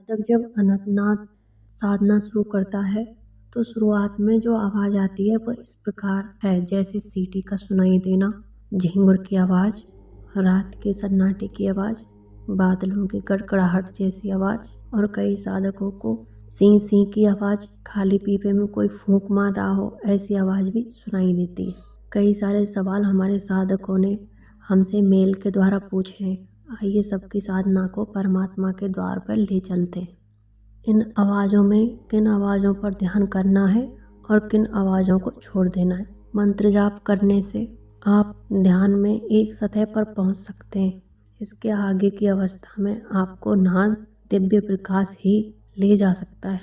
साधक जब अनंतनाद साधना शुरू करता है तो शुरुआत में जो आवाज़ आती है वह इस प्रकार है, जैसे सीटी का सुनाई देना, झिंगुर की आवाज़, रात के सन्नाटे की आवाज़, बादलों की गड़गड़ाहट जैसी आवाज़। और कई साधकों को सी सी की आवाज़, खाली पीपे में कोई फूंक मार रहा हो ऐसी आवाज़ भी सुनाई देती है। कई सारे सवाल हमारे साधकों ने हमसे मेल के द्वारा पूछे हैं। आइए सबकी साधना को परमात्मा के द्वार पर ले चलते हैं। इन आवाज़ों में किन आवाज़ों पर ध्यान करना है और किन आवाज़ों को छोड़ देना है। मंत्र जाप करने से आप ध्यान में एक सतह पर पहुंच सकते हैं। इसके आगे की अवस्था में आपको नाद दिव्य प्रकाश ही ले जा सकता है,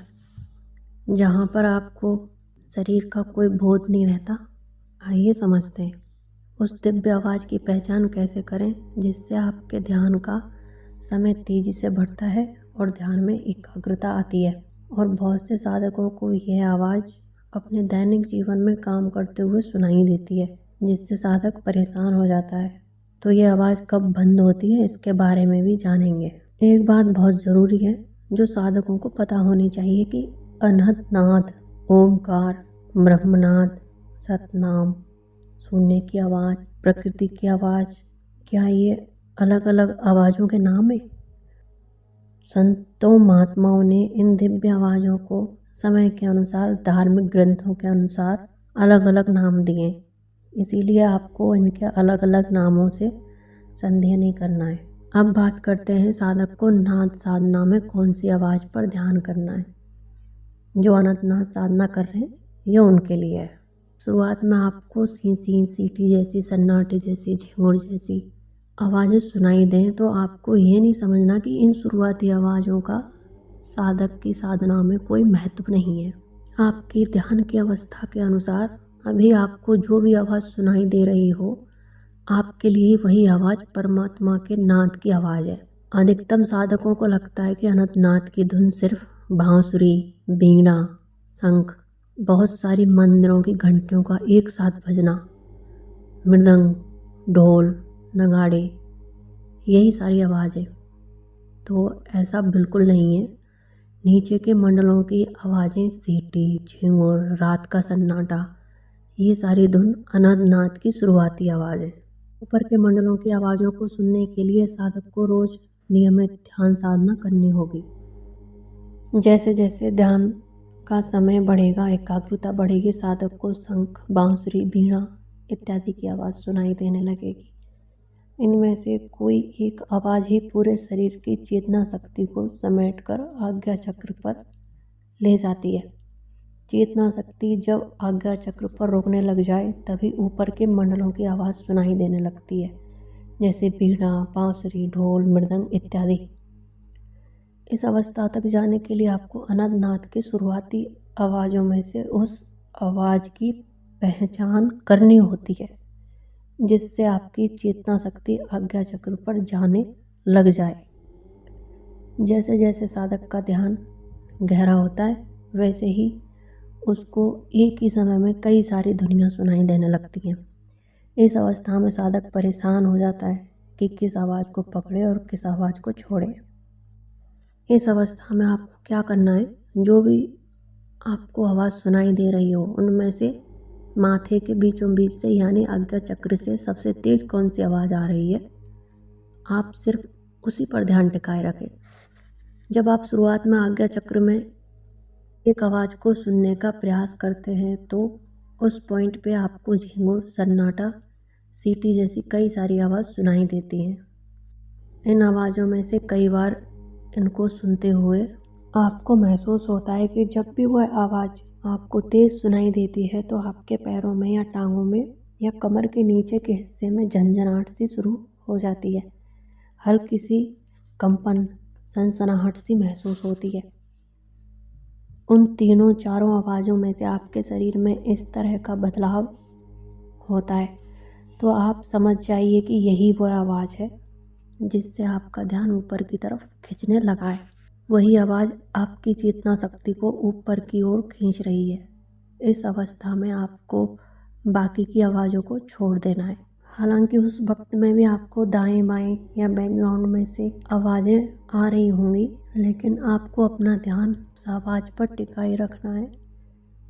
जहां पर आपको शरीर का कोई बोध नहीं रहता। आइए समझते हैं उस दिव्य आवाज़ की पहचान कैसे करें, जिससे आपके ध्यान का समय तेजी से बढ़ता है और ध्यान में एकाग्रता आती है। और बहुत से साधकों को यह आवाज़ अपने दैनिक जीवन में काम करते हुए सुनाई देती है, जिससे साधक परेशान हो जाता है। तो ये आवाज़ कब बंद होती है इसके बारे में भी जानेंगे। एक बात बहुत ज़रूरी है जो साधकों को पता होनी चाहिए कि अनहतनाद, ओमकार, ब्रह्मनाद, सतनाम, शून्य की आवाज़, प्रकृति की आवाज़, क्या ये अलग अलग आवाज़ों के नाम हैं? संतों महात्माओं ने इन दिव्य आवाज़ों को समय के अनुसार धार्मिक ग्रंथों के अनुसार अलग अलग नाम दिए, इसीलिए आपको इनके अलग अलग नामों से संदेह नहीं करना है। अब बात करते हैं साधक को नाद साधना में कौन सी आवाज़ पर ध्यान करना है। जो अनंतनाद साधना कर रहे हैं ये उनके लिए है। शुरुआत में आपको सी सीटी जैसी, सन्नाटे जैसी, झिंगुर जैसी आवाज़ें सुनाई दें तो आपको ये नहीं समझना कि इन शुरुआती आवाज़ों का साधक की साधना में कोई महत्व नहीं है। आपकी ध्यान की अवस्था के अनुसार अभी आपको जो भी आवाज़ सुनाई दे रही हो, आपके लिए वही आवाज़ परमात्मा के नाद की आवाज़ है। अधिकतम साधकों को लगता है कि अनंतनाद की धुन सिर्फ बांसुरी, बीड़ा, शंख, बहुत सारी मंदिरों की घंटियों का एक साथ बजना, मृदंग, ढोल, नगाड़े, यही सारी आवाज़ें। तो ऐसा बिल्कुल नहीं है। नीचे के मंडलों की आवाज़ें, सीटी, झिंगुर, रात का सन्नाटा, ये सारी धुन अनंतनाद की शुरुआती आवाज़ है। ऊपर के मंडलों की आवाज़ों को सुनने के लिए साधक को रोज़ नियमित ध्यान साधना करनी होगी। जैसे जैसे ध्यान का समय बढ़ेगा, एकाग्रता बढ़ेगी, साधक को शंख, बांसुरी, बीड़ा इत्यादि की आवाज़ सुनाई देने लगेगी। इनमें से कोई एक आवाज़ ही पूरे शरीर की चेतना शक्ति को समेटकर आज्ञा चक्र पर ले जाती है। चेतना शक्ति जब आज्ञा चक्र पर रोकने लग जाए तभी ऊपर के मंडलों की आवाज़ सुनाई देने लगती है, जैसे बीड़ा, बांसुरी, ढोल, मृदंग इत्यादि। इस अवस्था तक जाने के लिए आपको अनंतनाद की शुरुआती आवाज़ों में से उस आवाज़ की पहचान करनी होती है, जिससे आपकी चेतना शक्ति आज्ञा चक्र पर जाने लग जाए। जैसे जैसे साधक का ध्यान गहरा होता है वैसे ही उसको एक ही समय में कई सारी ध्वनियाँ सुनाई देने लगती हैं। इस अवस्था में साधक परेशान हो जाता है कि किस आवाज़ को पकड़े और किस आवाज़ को छोड़े। इस अवस्था में आपको क्या करना है, जो भी आपको आवाज़ सुनाई दे रही हो उनमें से माथे के बीचों बीच से यानी आज्ञा चक्र से सबसे तेज कौन सी आवाज़ आ रही है, आप सिर्फ उसी पर ध्यान टिकाए रखें। जब आप शुरुआत में आज्ञा चक्र में एक आवाज़ को सुनने का प्रयास करते हैं तो उस पॉइंट पे आपको झिंगुर, सन्नाटा, सीटी जैसी कई सारी आवाज़ सुनाई देती हैं। इन आवाज़ों में से कई बार इनको सुनते हुए आपको महसूस होता है कि जब भी वह आवाज़ आपको तेज़ सुनाई देती है तो आपके पैरों में या टांगों में या कमर के नीचे के हिस्से में झंझनाहट सी शुरू हो जाती है। हल्की सी कंपन, सनसनाहट सी महसूस होती है। उन तीनों चारों आवाज़ों में से आपके शरीर में इस तरह का बदलाव होता है तो आप समझ जाइए कि यही वह आवाज़ है जिससे आपका ध्यान ऊपर की तरफ खींचने लगा है। वही आवाज़ आपकी चेतना शक्ति को ऊपर की ओर खींच रही है। इस अवस्था में आपको बाकी की आवाज़ों को छोड़ देना है। हालांकि उस वक्त में भी आपको दाएं बाएं या बैकग्राउंड में से आवाज़ें आ रही होंगी, लेकिन आपको अपना ध्यान उस आवाज़ पर टिकाए रखना है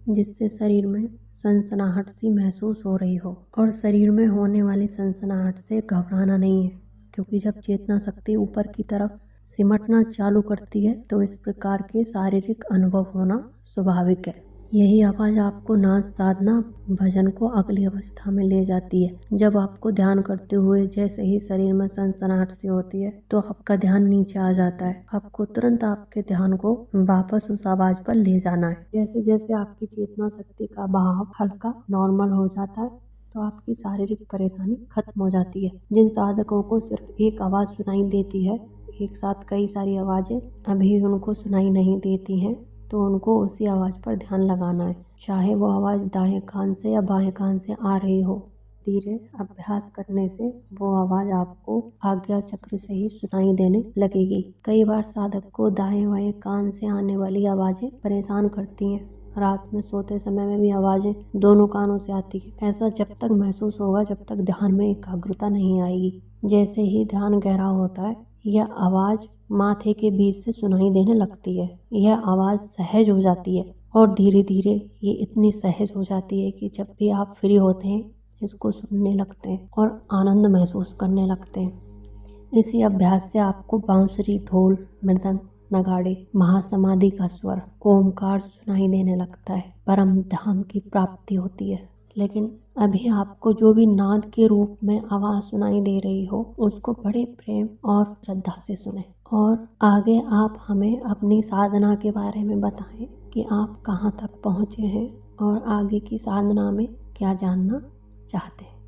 जिससे शरीर में सनसनाहट सी महसूस हो रही हो। और शरीर में होने वाली सनसनाहट से घबराना नहीं है, क्योंकि जब चेतना शक्ति ऊपर की तरफ सिमटना चालू करती है तो इस प्रकार के शारीरिक अनुभव होना स्वाभाविक है। यही आवाज़ आपको नाच साधना भजन को अगली अवस्था में ले जाती है। जब आपको ध्यान करते हुए जैसे ही शरीर में सनसनाहट सी होती है तो आपका ध्यान नीचे आ जाता है। आपको तुरंत आपके ध्यान को वापस उस आवाज़ पर ले जाना है। जैसे जैसे आपकी चेतना शक्ति का बहाव हल्का नॉर्मल हो जाता है तो आपकी शारीरिक परेशानी खत्म हो जाती है। जिन साधकों को सिर्फ एक आवाज़ सुनाई देती है, एक साथ कई सारी आवाज़ें अभी उनको सुनाई नहीं देती हैं, तो उनको उसी आवाज़ पर ध्यान लगाना है, चाहे वो आवाज़ दाएं कान से या बाएं कान से आ रही हो। धीरे अभ्यास करने से वो आवाज़ आपको आज्ञा चक्र से ही सुनाई देने लगेगी। कई बार साधक को दाएं बाएं कान से आने वाली आवाज़ें परेशान करती हैं। रात में सोते समय में भी आवाज़ें दोनों कानों से आती है। ऐसा जब तक महसूस होगा जब तक ध्यान में एकाग्रता नहीं आएगी। जैसे ही ध्यान गहरा होता है यह आवाज़ माथे के बीच से सुनाई देने लगती है। यह आवाज़ सहज हो जाती है और धीरे धीरे ये इतनी सहज हो जाती है कि जब भी आप फ्री होते हैं इसको सुनने लगते हैं और आनंद महसूस करने लगते हैं। इसी अभ्यास से आपको बांसुरी, ढोल, मृदंग, नगाड़े, महासमाधि का स्वर, ओमकार सुनाई देने लगता है। परम धाम की प्राप्ति होती है। लेकिन अभी आपको जो भी नाद के रूप में आवाज़ सुनाई दे रही हो उसको बड़े प्रेम और श्रद्धा से सुने। और आगे आप हमें अपनी साधना के बारे में बताएं कि आप कहाँ तक पहुँचे हैं और आगे की साधना में क्या जानना चाहते हैं।